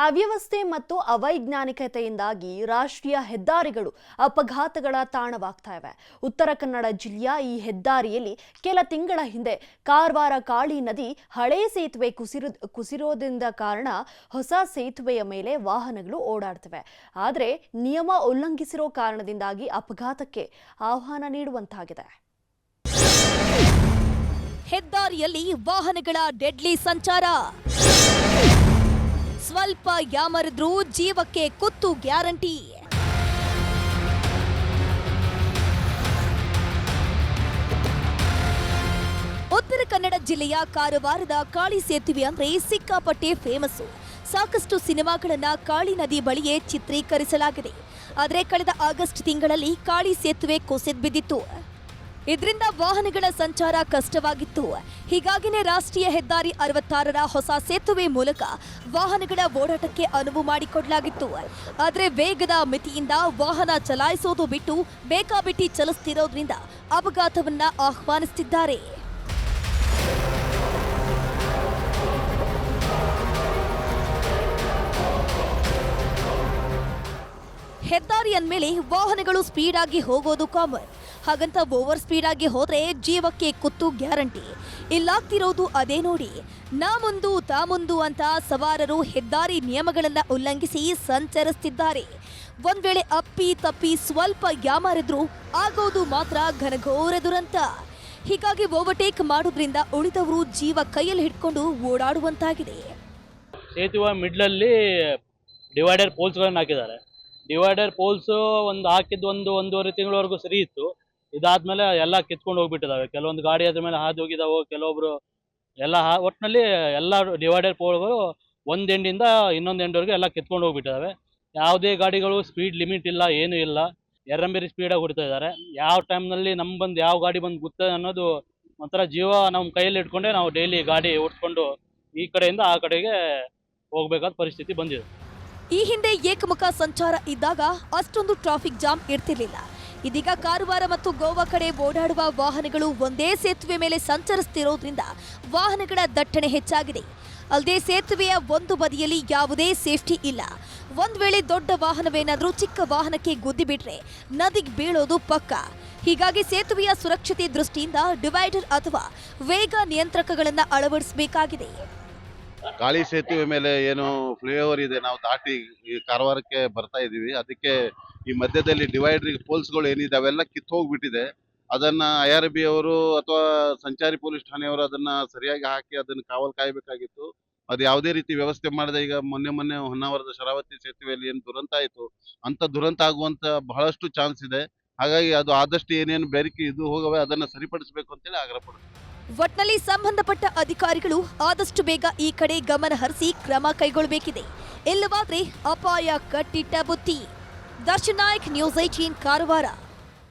ಅವ್ಯವಸ್ಥೆ ಮತ್ತು ಅವೈಜ್ಞಾನಿಕತೆಯಿಂದಾಗಿ ರಾಷ್ಟ್ರೀಯ ಹೆದ್ದಾರಿಗಳು ಅಪಘಾತಗಳ ತಾಣವಾಗ್ತಾ ಇವೆ. ಉತ್ತರ ಕನ್ನಡ ಜಿಲ್ಲೆಯ ಈ ಹೆದ್ದಾರಿಯಲ್ಲಿ ಕೆಲ ತಿಂಗಳ ಹಿಂದೆ ಕಾರವಾರ ಕಾಳಿ ನದಿ ಹಳೆ ಸೇತುವೆ ಕುಸಿರೋದ್ರಿಂದ ಕಾರಣ ಹೊಸ ಸೇತುವೆಯ ಮೇಲೆ ವಾಹನಗಳು ಓಡಾಡ್ತಿವೆ. ಆದರೆ ನಿಯಮ ಉಲ್ಲಂಘಿಸಿರೋ ಕಾರಣದಿಂದಾಗಿ ಅಪಘಾತಕ್ಕೆ ಆಹ್ವಾನ ನೀಡುವಂತಾಗಿದೆ. ಹೆದ್ದಾರಿಯಲ್ಲಿ ವಾಹನಗಳ ಡೆಡ್ಲಿ ಸಂಚಾರ. ಸ್ವಲ್ಪ ಯಾಮರಿದ್ರೂ ಜೀವಕ್ಕೆ ಕುತ್ತು ಗ್ಯಾರಂಟಿ. ಉತ್ತರ ಕನ್ನಡ ಜಿಲ್ಲೆಯ ಕಾರವಾರದ ಕಾಳಿ ಸೇತುವೆ ಅಂದ್ರೆ ಸಿಕ್ಕಾಪಟ್ಟೆ ಫೇಮಸ್ಸು. ಸಾಕಷ್ಟು ಸಿನಿಮಾಗಳನ್ನ ಕಾಳಿ ನದಿ ಬಳಿಯೇ ಚಿತ್ರೀಕರಿಸಲಾಗಿದೆ. ಆದರೆ ಕಳೆದ ಆಗಸ್ಟ್ ತಿಂಗಳಲ್ಲಿ ಕಾಳಿ ಸೇತುವೆ ಕುಸಿದು ಬಿದ್ದಿತ್ತು. ಇದರಿಂದ ವಾಹನಗಳ ಸಂಚಾರ ಕಷ್ಟವಾಗಿತ್ತು. ಹೀಗಾಗಿನೇ ರಾಷ್ಟ್ರೀಯ ಹೆದ್ದಾರಿ 66ರ ಹೊಸ ಸೇತುವೆ ಮೂಲಕ ವಾಹನಗಳ ಓಡಾಟಕ್ಕೆ ಅನುವು ಮಾಡಿಕೊಡಲಾಗಿತ್ತು. ಆದರೆ ವೇಗದ ಮಿತಿಯಿಂದ ವಾಹನ ಚಲಾಯಿಸೋದು ಬಿಟ್ಟು ಬೇಕಾಬಿಟ್ಟಿ ಚಲಿಸುತ್ತಿರೋದ್ರಿಂದ ಅಪಘಾತವನ್ನ ಆಹ್ವಾನಿಸುತ್ತಿದ್ದಾರೆ. ಹೆದ್ದಾರಿ ಅಂದಮೇಲೆ ವಾಹನಗಳು ಸ್ಪೀಡ್ ಆಗಿ ಹೋಗೋದು ಕಾಮನ್. ಹಾಗಂತ ಓವರ್ ಸ್ಪೀಡ್ ಆಗಿ ಹೋದ್ರೆ ಜೀವಕ್ಕೆ ಕುತ್ತು ಗ್ಯಾರಂಟಿ. ಇಲ್ಲಾಗ್ತಿರೋದು ಅದೇ ನೋಡಿ. ನಾ ಮುಂದು ತಾ ಮುಂದು ಅಂತ ಸವಾರರು ಹೆದ್ದಾರಿ ನಿಯಮಗಳನ್ನ ಉಲ್ಲಂಘಿಸಿ ಸಂಚರಿಸುತ್ತಿದ್ದಾರೆ. ಒಂದ್ ವೇಳೆ ಅಪ್ಪಿ ತಪ್ಪಿ ಸ್ವಲ್ಪ ಯಾಮಾರಿದ್ರೂ ಆಗೋದು ಮಾತ್ರ ಘನಘೋರ ದುರಂತ. ಹೀಗಾಗಿ ಓವರ್ಟೇಕ್ ಮಾಡೋದ್ರಿಂದ ಉಳಿದವರು ಜೀವ ಕೈಯಲ್ಲಿ ಹಿಡ್ಕೊಂಡು ಓಡಾಡುವಂತಾಗಿದೆ. ಸೇತುವೆ ಮಿಡ್ಲಲ್ಲಿ ಡಿವೈಡರ್ ಪೋಲ್ಸ್ಗಳನ್ನು ಹಾಕಿದ್ದಾರೆ. ಡಿವೈಡರ್ ಪೋಲ್ಸ್ ಹಾಕಿದ್ದು ಒಂದೂವರೆ ತಿಂಗಳವರೆಗೂ ಸರಿ ಇತ್ತು. ಇದಾದ್ಮೇಲೆ ಎಲ್ಲ ಕಿತ್ಕೊಂಡು ಹೋಗ್ಬಿಟ್ಟಿದ್ದಾವೆ. ಕೆಲವೊಂದು ಗಾಡಿ ಅದ್ರ ಮೇಲೆ ಹಾದು ಹೋಗಿದ್ದಾವೆ. ಕೆಲವೊಬ್ರು ಎಲ್ಲ ಒಟ್ಟಿನಲ್ಲಿ ಎಲ್ಲ ಡಿವೈಡರ್ ಪೋಲ್ಗಳು ಒಂದು ಎಂಡಿಂದ ಇನ್ನೊಂದು ಎಂಡ್ವರೆಗೂ ಎಲ್ಲ ಕಿತ್ಕೊಂಡು ಹೋಗ್ಬಿಟ್ಟಿದ್ದಾವೆ. ಯಾವುದೇ ಗಾಡಿಗಳು ಸ್ಪೀಡ್ ಲಿಮಿಟ್ ಇಲ್ಲ, ಏನೂ ಇಲ್ಲ. ಎರರಂಬೇರಿ ಸ್ಪೀಡಾಗಿ ಹೊಡ್ತಾ ಇದ್ದಾರೆ. ಯಾವ ಟೈಮ್ನಲ್ಲಿ ಯಾವ ಗಾಡಿ ಬಂದು ಗುತ್ತದೆ ಅನ್ನೋದು ಒಂಥರ ಜೀವ ನಮ್ಮ ಕೈಯಲ್ಲಿ ಇಟ್ಕೊಂಡೆ ನಾವು ಡೈಲಿ ಗಾಡಿ ಓಡಿಸ್ಕೊಂಡು ಈ ಕಡೆಯಿಂದ ಆ ಕಡೆಗೆ ಹೋಗ್ಬೇಕಾದ ಪರಿಸ್ಥಿತಿ ಬಂದಿದೆ. ಈ ಹಿಂದೆ ಏಕಮುಖ ಸಂಚಾರ ಇದ್ದಾಗ ಅಷ್ಟೊಂದು ಟ್ರಾಫಿಕ್ ಜಾಮ್ ಇರ್ತಿರ್ಲಿಲ್ಲ. ಇದೀಗ ಕಾರವಾರ ಮತ್ತು ಗೋವಾ ಕಡೆ ಓಡಾಡುವ ವಾಹನಗಳು ಒಂದೇ ಸೇತುವೆ ಮೇಲೆ ಸಂಚರಿಸುತ್ತಿರೋದ್ರಿಂದ ವಾಹನಗಳ ದಟ್ಟಣೆ ಹೆಚ್ಚಾಗಿದೆ. ಅಲ್ಲದೆ ಸೇತುವೆಯ ಒಂದು ಬದಿಯಲ್ಲಿ ಯಾವುದೇ ಸೇಫ್ಟಿ ಇಲ್ಲ. ಒಂದ್ ವೇಳೆ ದೊಡ್ಡ ವಾಹನವೇನಾದ್ರೂ ಚಿಕ್ಕ ವಾಹನಕ್ಕೆ ಗುದ್ದಿ ಬಿಟ್ರೆ ನದಿಗೆ ಬೀಳೋದು ಪಕ್ಕ. ಹೀಗಾಗಿ ಸೇತುವೆಯ ಸುರಕ್ಷತೆ ದೃಷ್ಟಿಯಿಂದ ಡಿವೈಡರ್ ಅಥವಾ ವೇಗ ನಿಯಂತ್ರಕಗಳನ್ನ ಅಳವಡಿಸಬೇಕಾಗಿದೆ. ಕಾಳಿ ಸೇತುವೆ ಮೇಲೆ ಏನು ಫ್ಲೈಓವರ್ ಇದೆ, ನಾವು ದಾಟಿ ಈ ಕಾರವಾರಕ್ಕೆ ಬರ್ತಾ ಇದೀವಿ. ಅದಕ್ಕೆ ಈ ಮಧ್ಯದಲ್ಲಿ ಡಿವೈಡರ್ ಪೋಲ್ಸ್ಗಳು ಏನಿದೆ ಅವೆಲ್ಲ ಕಿತ್ತು ಹೋಗ್ಬಿಟ್ಟಿದೆ. ಅದನ್ನ IRB ಅವರು ಅಥವಾ ಸಂಚಾರಿ ಪೊಲೀಸ್ ಠಾಣೆಯವರು ಅದನ್ನ ಸರಿಯಾಗಿ ಹಾಕಿ ಅದನ್ನ ಕಾವಲು ಕಾಯಬೇಕಾಗಿತ್ತು. ಅದು ಯಾವುದೇ ರೀತಿ ವ್ಯವಸ್ಥೆ ಮಾಡದೆ ಈಗ ಮೊನ್ನೆ ಹೊನ್ನಾವರದ ಶರಾವತಿ ಸೇತುವೆಯಲ್ಲಿ ಏನು ದುರಂತ ಆಯಿತು, ಅಂತ ದುರಂತ ಆಗುವಂತ ಬಹಳಷ್ಟು ಚಾನ್ಸ್ ಇದೆ. ಹಾಗಾಗಿ ಅದು ಆದಷ್ಟು ಏನೇನು ಬೆರಕಿ ಇದು ಹೋಗವೆ ಅದನ್ನ ಸರಿಪಡಿಸಬೇಕು ಅಂತೇಳಿ ಆಗ್ರಹ ಪಡ್ತೀವಿ. ಒಟ್ನಲ್ಲಿ ಸಂಬಂಧಪಟ್ಟ ಅಧಿಕಾರಿಗಳು ಆದಷ್ಟು ಬೇಗ ಈ ಕಡೆ ಗಮನ ಹರಿಸಿ ಕ್ರಮ ಕೈಗೊಳ್ಳಬೇಕಿದೆ. ಇಲ್ಲವಾದ್ರೆ ಅಪಾಯ ಕಟ್ಟಿಟ್ಟ ಬುತ್ತಿ. ದರ್ಶನ್ ನಾಯಕ್, ನ್ಯೂಸ್ 18 ಕಾರವಾರ.